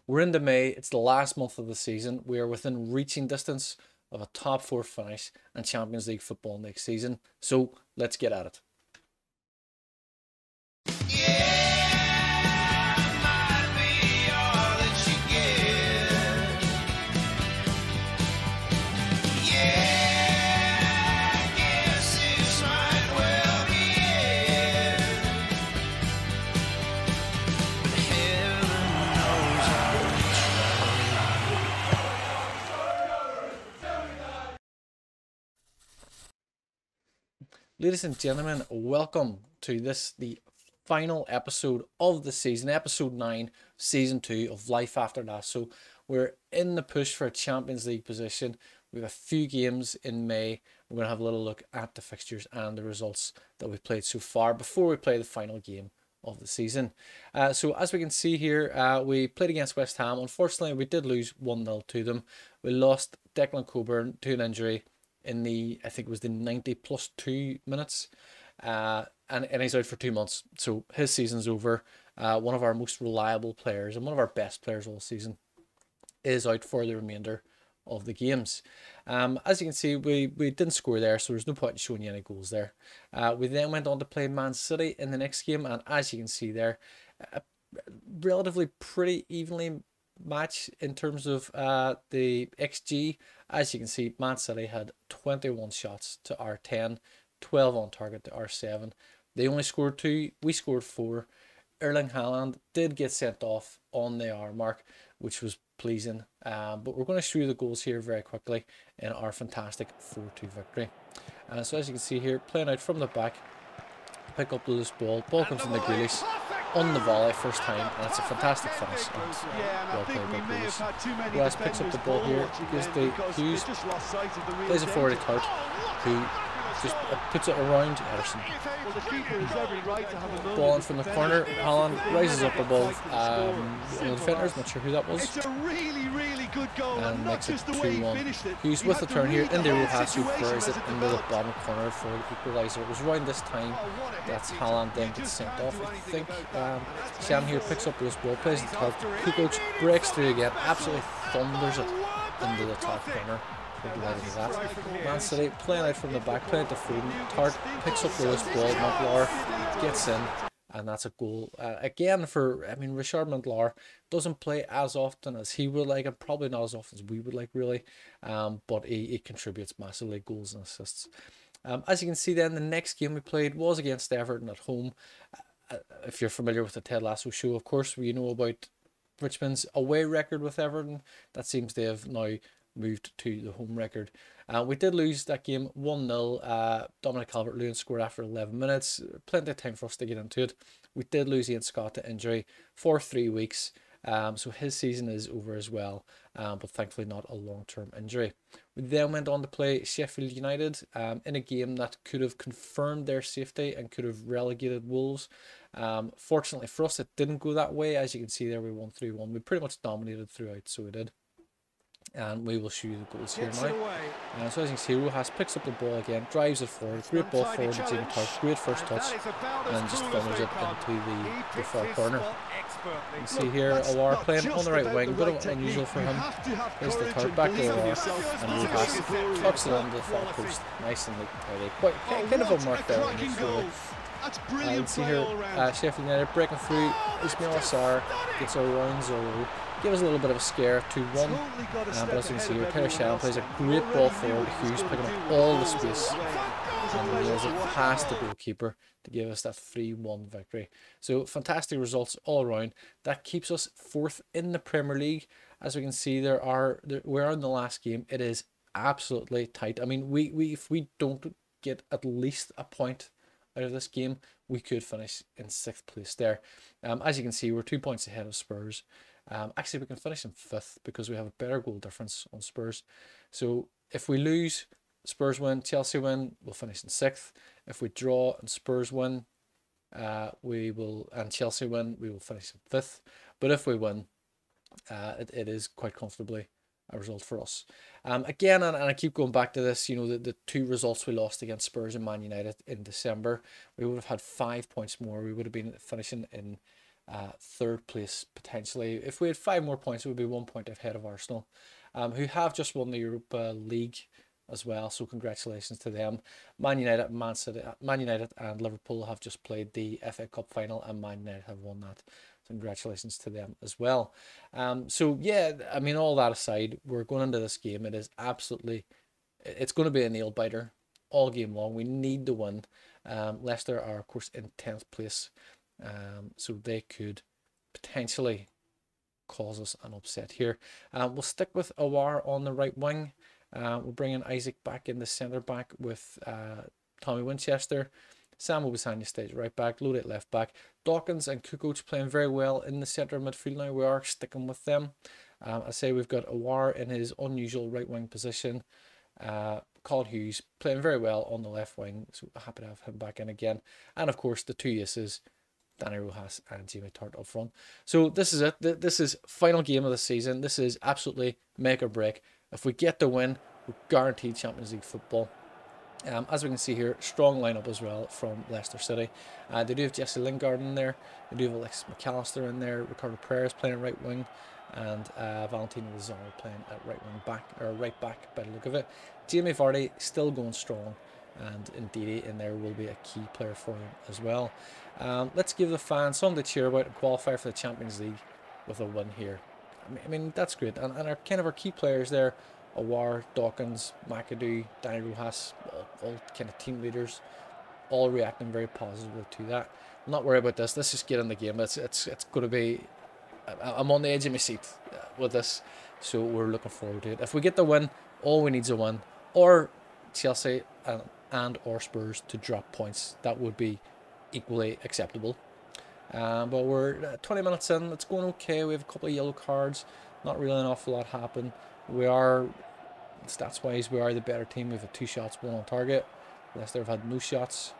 We're into May. It's the last month of the season. We are within reaching distance of a top 4 finish and Champions League football next season. So let's get at it. Ladies and gentlemen, welcome to the final episode of the season, episode 9, season 2 of Life After Lasso. We're in the push for a Champions League position. We have a few games in May. We're going to have a little look at the fixtures and the results that we've played so far before we play the final game of the season. So as we can see here, we played against West Ham. Unfortunately, we did lose 1-0 to them. We lost Declan Coburn to an injury in the, I think it was the 90 plus 2 minutes, and he's out for 2 months, so his season's over. One of our most reliable players and one of our best players all season is out for the remainder of the games. As you can see, we didn't score there, so there's no point in showing you any goals there. We then went on to play Man City in the next game, and as you can see there, a relatively pretty evenly match in terms of the XG. As you can see, Man City had 21 shots to our 10, 12 on target to our 7. They only scored 2, we scored 4. Erling Haaland did get sent off on the hour mark, which was pleasing, but we're going to show you the goals here very quickly in our fantastic 4-2 victory. So as you can see here, playing out from the back, pick up the loose ball comes from the Grealish on the volley first time, and it's a fantastic finish. Well played by Grealish. West picks up the ball here, gives the Hughes, plays it forward to Kurt, who just puts it around Ederson. Ball in from the corner, Haaland rises up above the defenders, not sure who that was, and makes it 2-1. Hughes with the turn here, into Rojas, who buries it into the bottom corner for the equaliser. It was around this time that Haaland then gets sent off. I think Sham here picks up this ball, plays the top, Kukoc breaks through again, absolutely thunders it into the top corner. Man City playing out from the back, playing to Foden. Tart picks up the loose ball, Montlar gets in, and that's a goal. Again, Richard Montlar doesn't play as often as he would like, and probably not as often as we would like, really, but he contributes massively, goals and assists. As you can see then, the next game we played was against Everton at home. If you're familiar with the Ted Lasso show, of course, we know about Richmond's away record with Everton. That seems to have now moved to the home record. We did lose that game 1-0. Dominic Calvert-Lewin scored after 11 minutes. Plenty of time for us to get into it. We did lose Ian Scott to injury for 3 weeks. So his season is over as well, but thankfully not a long-term injury. We then went on to play Sheffield United in a game that could have confirmed their safety and could have relegated Wolves. Fortunately for us, it didn't go that way. As you can see there, we won 3-1. We pretty much dominated throughout, so we did. And we will show you the goals here now. So as you can see, Rojas picks up the ball again, drives it forward, great ball forward to Jimmy Tart, great first touch, and just thunders it into the far corner. You can see here Alar playing on the right wing, a bit of unusual for him. There's the Tart back to Alar, and Rojas tucks it onto the far post. Nice and quite kind of a mark there. You can see here Sheffield United breaking through. Ismail Assar gets around Zoro. Give us a little bit of a scare, 2-1. But as you can see here, Terry Shannon plays a great ball forward to Hughes, picking up all the space. And he has it past the goalkeeper to give us that 3-1 victory. So fantastic results all around. That keeps us 4th in the Premier League. As we can see, we're in the last game. It is absolutely tight. I mean, if we don't get at least a point out of this game, we could finish in 6th place there. As you can see, we're 2 points ahead of Spurs. Actually, we can finish in 5th because we have a better goal difference on Spurs. So if we lose, Spurs win, Chelsea win, we'll finish in 6th. If we draw and Spurs win, and Chelsea win, we will finish in 5th. But if we win, it is quite comfortably a result for us. Again, and I keep going back to this, you know, the 2 results we lost against Spurs and Man United in December, we would have had 5 points more. We would have been finishing in third place potentially. If we had 5 more points, it would be 1 point ahead of Arsenal, who have just won the Europa League as well. So congratulations to them. Man United and Liverpool have just played the FA Cup final, and Man United have won that. So congratulations to them as well. So yeah, I mean, all that aside, we're going into this game. It is absolutely, it's going to be a nail biter all game long. We need to win. Leicester are of course in 10th place, so they could potentially cause us an upset here. We'll stick with Awar on the right wing. We'll bring in Isaac back in the centre back with Tommy Winchester. Sam Obisanya stays right back, Lode at left back. Dawkins and Kukoc playing very well in the centre midfield now. We are sticking with them. I say we've got Awar in his unusual right wing position. Colin Hughes playing very well on the left wing, so happy to have him back in again. And of course the two aces, Danny Rojas and Jamie Tart up front. So this is it. This is final game of the season. This is absolutely make or break. If we get the win, we're guaranteed Champions League football. As we can see here, strong lineup as well from Leicester City. They do have Jesse Lingard in there. They do have Alexis McAllister in there. Ricardo Pereira's playing right wing, and Valentino Lazaro playing at right back by the look of it. Jamie Vardy still going strong, and Ndidi in there will be a key player for him as well. Let's give the fans something to cheer about and qualify for the Champions League with a win here. I mean that's great, and our our key players there, Awar, Dawkins, McAdoo, Danny Rojas, all kind of team leaders, all reacting very positively to that. I'm not worried about this. Let's just get in the game. It's going to be. I'm on the edge of my seat with this, so we're looking forward to it. If we get the win, all we need is a win, or Chelsea and or Spurs to drop points. That would be equally acceptable. But we're 20 minutes in. It's going okay. We have a couple of yellow cards. Not really an awful lot happened. We are, stats wise, we are the better team. We've had 2 shots, 1 on target. Leicester have had no shots.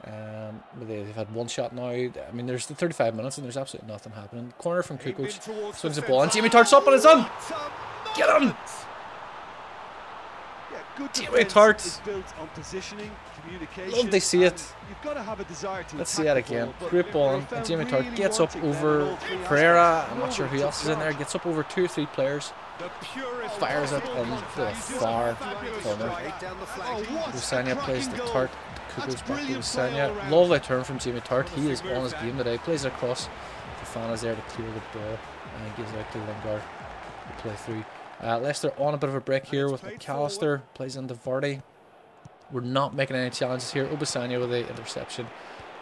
But they've had 1 shot now. I mean, there's the 35 minutes and there's absolutely nothing happening. Corner from Kukoc, swings the ball, and Jamie Tart's up and it's in. Get him! Jamie Tart. Love to see it. Let's see that again. Great ball, and Jamie Tart gets up over Pereira. I'm not sure who else is in there. Gets up over 2 or 3 players. Fires it into the far corner. Obisanya plays the Tart. Kukoc back to Obisanya. Lovely turn from Jamie Tart. He is on his game today. Plays it across. Fofana's there to clear the ball, and he gives it out to Lingard to play through. Leicester on a bit of a break here with McAllister. Plays into Vardy. We're not making any challenges here. Obisanya with the interception.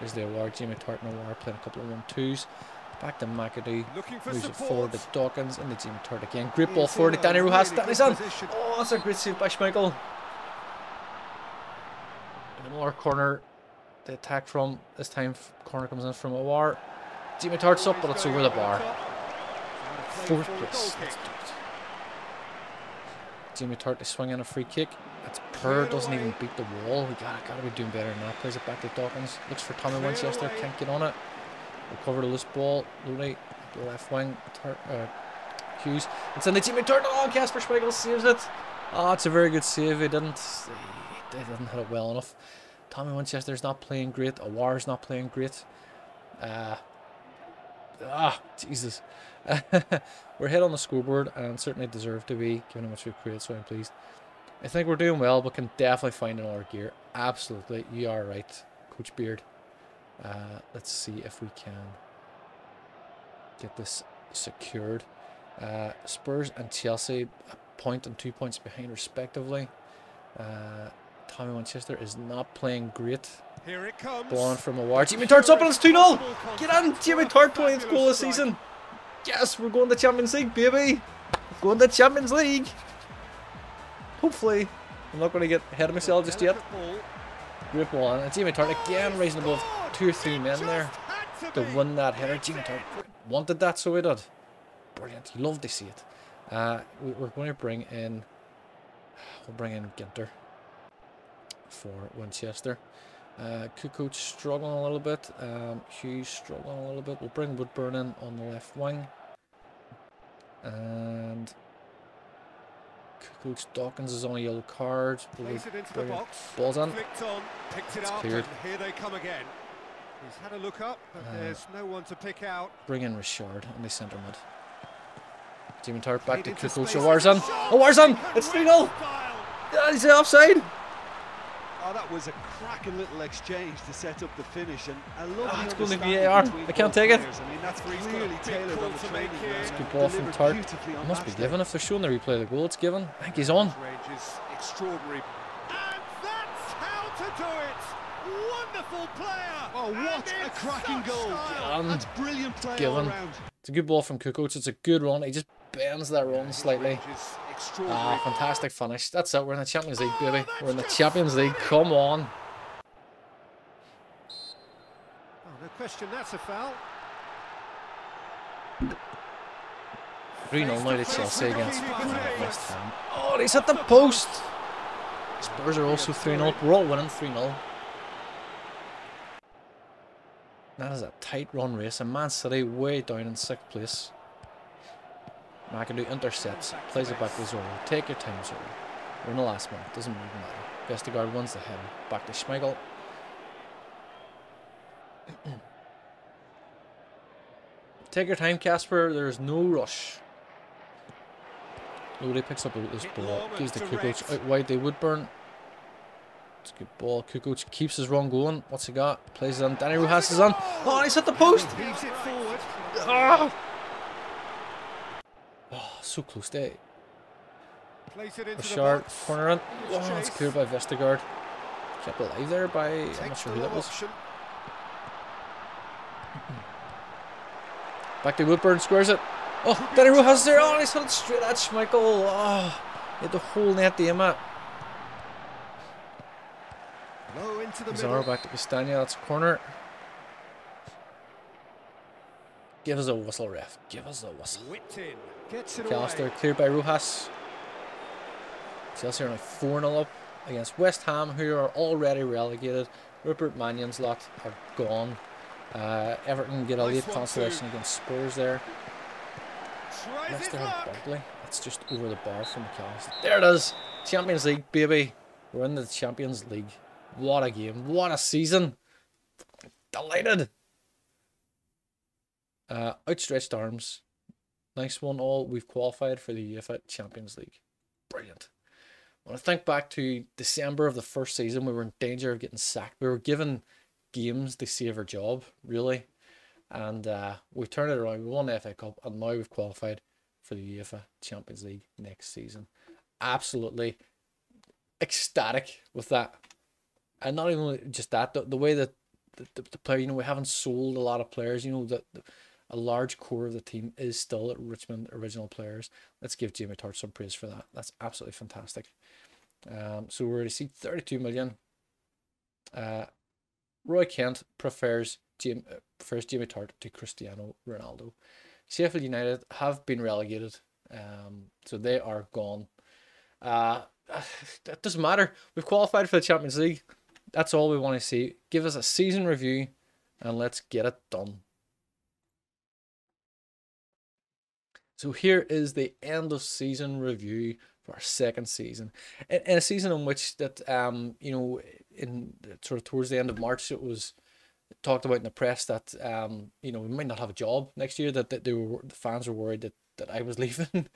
There's the award. Jamie Tart and Awar playing a couple of 1-2s. Back to McAdoo. Moves it forward to Dawkins. Into Jamie Tart again. Great ball forward to Danny Rojas. Danny's on. Oh, that's a great save by Schmeichel. Another corner. The attack from this time. Corner comes in from Awar. Jamie Tart's up, but it's over the bar. 4th place. Let's do it. Jamie Tart is swinging a free kick. That's poor. Doesn't even beat the wall. We gotta be doing better than that. Plays it back to Dawkins. Looks for Tommy Winchester. Can't get on it. Recover the loose ball. Lode, the left wing. Hughes. It's in the Jamie Tart. Oh, Kasper Schmeichel saves it. Oh, it's a very good save. He didn't hit it well enough. Tommy Winchester's not playing great. Awar's not playing great. Jesus. We're ahead on the scoreboard and certainly deserve to be, given how much we've created, so I'm pleased. I think we're doing well, but can definitely find another gear. Absolutely, you are right, Coach Beard. Let's see if we can get this secured. Spurs and Chelsea, a point and 2 points behind respectively. Tommy Winchester is not playing great. Here it comes. Ball on from Awar. Jamie Tart's up and it's 2-0. Get on, Jamie Tart, 20th goal this season. Yes, we're going to Champions League, baby. We're going to Champions League. Hopefully. I'm not going to get ahead of myself just yet. Great ball on. And Jamie Tart again rising above 2 or 3 men there to win that header. Jamie Tart wanted that, so he did. Brilliant. You love to see it. We're going to bring in... We'll bring in Ginter for Winchester. Kukoc struggling a little bit. Hughes struggling a little bit. We'll bring Woodburn in on the left wing. And Kukoc, Dawkins is on a yellow card. Ball's on. It's cleared. Here they come again. He's had a look up, but there's no one to pick out. Bring in Richard on the centre mid. Jimmy Tart back to Kukoc. Warzan. Oh, Warzan! It's 3-0! Is it offside? Oh, that was a cracking little exchange to set up the finish, and a lovely it's going to be VAR. I can't take it. I mean, that's really tailored on the training ground. Good ball from Tart. It must be given if they're showing the replay of the goal. It's given. I think he's on. Range is extraordinary. And that's how to do it. Wonderful player. Oh, what a cracking goal! That's brilliant play all around. It's a good ball from Kukoc. It's a good run. He just bends that run slightly. Fantastic finish. That's it. We're in the Champions League, baby. We're in the Champions League. Come on. Oh, no question, that's a foul. 3-0 now to Chelsea against West Ham. Oh, he's at the post. Spurs are also 3-0. We're all winning 3-0. That is a tight run race, and Man City way down in 6th place. McAdoo intercepts, plays it back to Zorro. Take your time, Zorro. We're in the last one, doesn't really matter. Vestergaard wins the header. Back to Schmeichel. Take your time, Casper. There's no rush. Lodi picks up this ball. Gives the Kukoc out wide. They Woodburn. It's a good ball. Kukoc keeps his run going. What's he got? Plays it on. Danny Rojas is on. Oh, he's at the post. Heaves it forward. Oh, so close to it. Plays it into Richard, corner in. Oh, it's cleared by Vestergaard. Kept alive there by, I'm not sure who that was. Back to Woodburn, squares it. Oh, Danny Rojas is there. Oh, he's hit it straight at Schmeichel. Oh, he had the whole net to aim at. Low into the Zara back to Castagna. That's a corner. Give us a whistle, ref. Give us a whistle. McAllister cleared by Rojas. Chelsea are now 4-0 up against West Ham, who are already relegated. Rupert Mannion's lot are gone. Everton get a late consolation against Spurs there. Leicester have Buckley. It's just over the bar from McAllister. There it is. Champions League, baby. We're in the Champions League. What a game. What a season. Delighted. Outstretched arms. Nice one all. We've qualified for the UEFA Champions League. Brilliant. When I think back to December of the first season, we were in danger of getting sacked. We were given games to save our job, really. And we turned it around. We won the FA Cup, and now we've qualified for the UEFA Champions League next season. Absolutely ecstatic with that. And not even just that, the way that the player, you know, we haven't sold a lot of players, you know, that a large core of the team is still at Richmond original players. Let's give Jamie Tart some praise for that. That's absolutely fantastic. So we're going to see 32 million. Roy Kent prefers Jamie Tart to Cristiano Ronaldo. Sheffield United have been relegated, so they are gone. That doesn't matter. We've qualified for the Champions League. That's all we want to see. Give us a season review and let's get it done. So here is the end of season review for our second season. In a season in which that you know, in sort of towards the end of March, it was talked about in the press that you know, we might not have a job next year, that the fans were worried that I was leaving,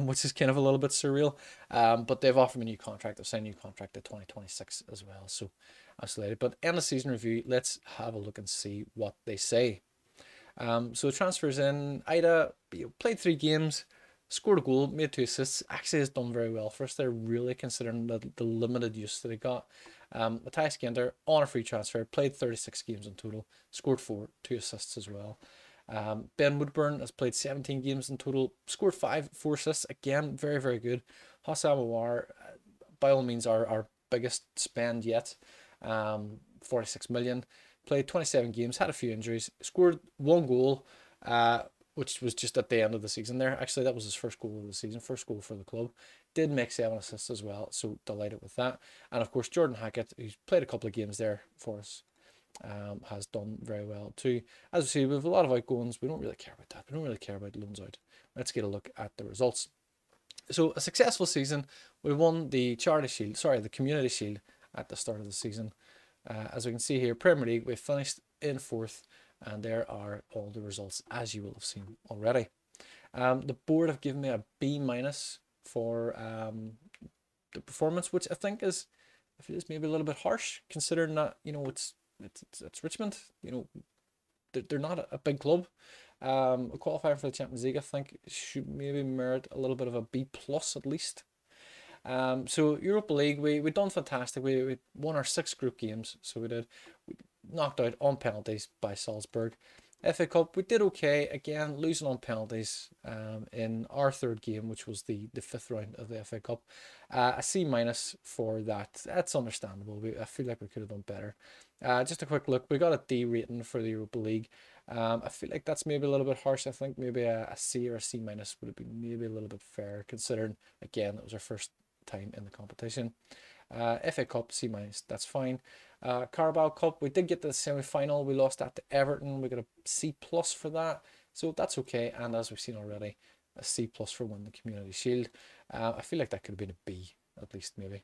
which is kind of a little bit surreal. But they've offered me a new contract. They've signed a new contract to 2026 as well. So I'm delighted. But end of season review, let's have a look and see what they say. So transfers in. Ida played 3 games, scored a goal, made 2 assists. Actually has done very well for us. They're really considering the limited use that he got. Matthias Gender on a free transfer, played 36 games in total, scored 4, 2 assists as well. Ben Woodburn has played 17 games in total, scored 5, 4 assists. Again, very, very good. Hossam Aouar, by all means, our biggest spend yet. 46 million. Played 27 games, had a few injuries, scored 1 goal, which was just at the end of the season there. Actually, that was his first goal of the season, first goal for the club. Did make 7 assists as well, so delighted with that. And of course, Jordan Hackett, who's played a couple of games there for us, has done very well too. As we see, we have a lot of outgoings. We don't really care about that. We don't really care about loans out. Let's get a look at the results. So a successful season. We won the the Community Shield at the start of the season. As we can see here, Premier League, we finished in 4th, and there are all the results as you will have seen already. The board have given me a B- for the performance, which I think is maybe a little bit harsh, considering that, you know, it's Richmond. You know, they're not a big club. Qualifying for the Champions League, I think, should maybe merit a little bit of a B+ at least. So Europa League, we done fantastic. We won our 6 group games, so we knocked out on penalties by Salzburg. FA Cup, we did okay, again losing on penalties in our 3rd game, which was the 5th round of the FA Cup. A C- for that. That's understandable. I feel like we could have done better. Just a quick look, we got a D rating for the Europa League. I feel like that's maybe a little bit harsh. I think maybe a C or a C- would have been maybe a little bit fair, considering again it was our first time in the competition. FA Cup C-, that's fine. Carabao Cup, we did get to the semi-final. We lost that to Everton. We got a C+ for that, so that's okay. And as we've seen already, a C+ for winning the Community Shield. I feel like that could have been a B at least, maybe.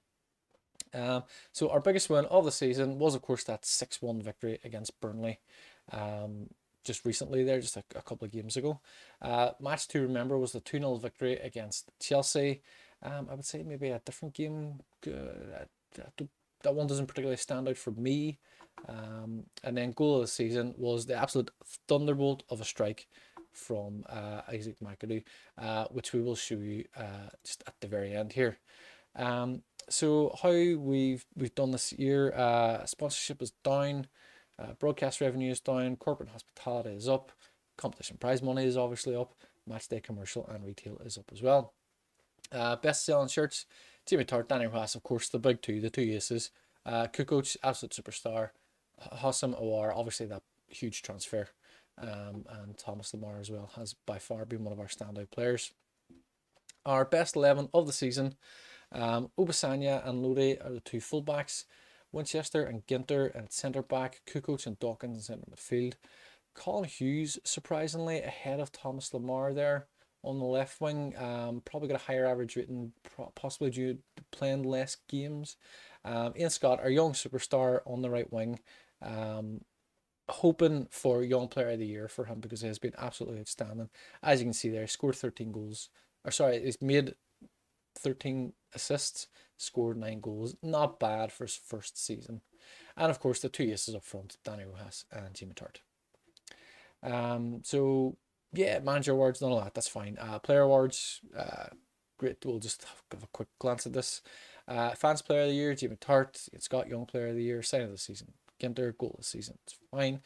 So our biggest win of the season was of course that 6-1 victory against Burnley. Just recently there, just a couple of games ago. Match to remember was the 2-0 victory against Chelsea. I would say maybe a different game. That one doesn't particularly stand out for me. And then goal of the season was the absolute thunderbolt of a strike from Isaac McAdoo, which we will show you just at the very end here. So how we've done this year, sponsorship is down, broadcast revenue is down, corporate hospitality is up, competition prize money is obviously up, matchday commercial and retail is up as well. Best selling shirts, Jimmy Tart, Danny Ross, of course, the big two, the two aces. Kukoc, absolute superstar. Hassam Awar, obviously that huge transfer. And Thomas Lamar as well has by far been one of our standout players. Our best 11 of the season, Obasanya and Lodi are the 2 fullbacks. Winchester and Ginter at centre back. Kukoc and Dawkins in centre midfield. Colin Hughes, surprisingly, ahead of Thomas Lamar there on the left wing. Probably got a higher average rating, possibly due to playing less games. Ian Scott, our young superstar, on the right wing. Hoping for Young Player of the Year for him because he has been absolutely outstanding. As you can see there, he scored 13 goals. Or sorry, he's made 13 assists, scored 9 goals. Not bad for his first season. And of course, the 2 aces up front, Danny Rojas and Jimmy Tart. So yeah, manager awards, none of that, that's fine. Player awards, great. We'll just have a quick glance at this. Fans Player of the Year, Jimmy Tart. It's got Young Player of the Year, sign of the season, Ginter, goal of the season, it's fine.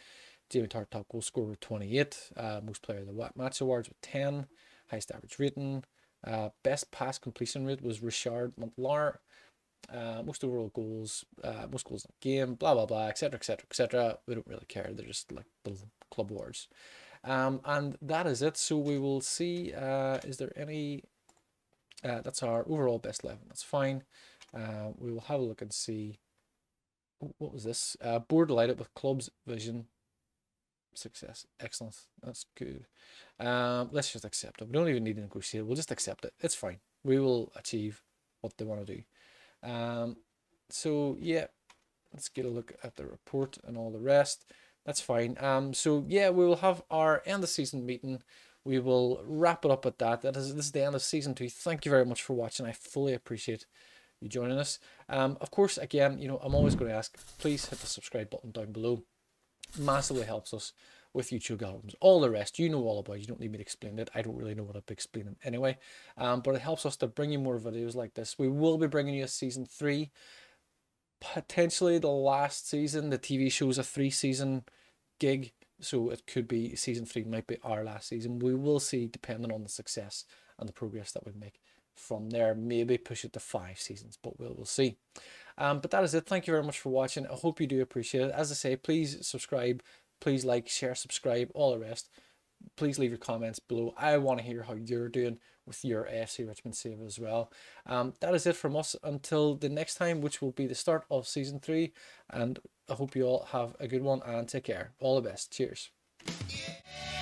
Jimmy Tart, top goal scorer with 28. Most Player of the Match awards with 10. Highest average rating. Best pass completion rate was Richard Montlar. Most overall goals, most goals in the game, blah blah blah, etc etc etc. We don't really care, they're just like little club awards. And that is it. So we will see, is there any, that's our overall best 11, that's fine. We will have a look and see, what was this? Board delighted with club's vision, success, excellent, that's good. Let's just accept it. We don't even need to negotiate, we'll just accept it, it's fine. We will achieve what they want to do. So yeah, let's get a look at the report and all the rest. That's fine. So yeah, we will have our end of season meeting. We will wrap it up at that. This is the end of season 2. Thank you very much for watching. I fully appreciate you joining us. Of course, again, you know, I'm always going to ask, please hit the subscribe button down below. Massively helps us with YouTube algorithms. All the rest, you know all about. You don't need me to explain it. I don't really know what I'd be explaining anyway. But it helps us to bring you more videos like this. We will be bringing you a season 3. Potentially the last season. The TV show's a 3-season gig, so it could be season 3 might be our last season. We will see, depending on the success and the progress that we make from there. Maybe push it to 5 seasons, but we'll see. But that is it. Thank you very much for watching. I hope you do appreciate it. As I say, please subscribe, please like, share, subscribe, all the rest. Please leave your comments below. I want to hear how you're doing with your AFC Richmond save as well. That is it from us until the next time, which will be the start of season 3. And I hope you all have a good one and take care. All the best. Cheers. Yeah.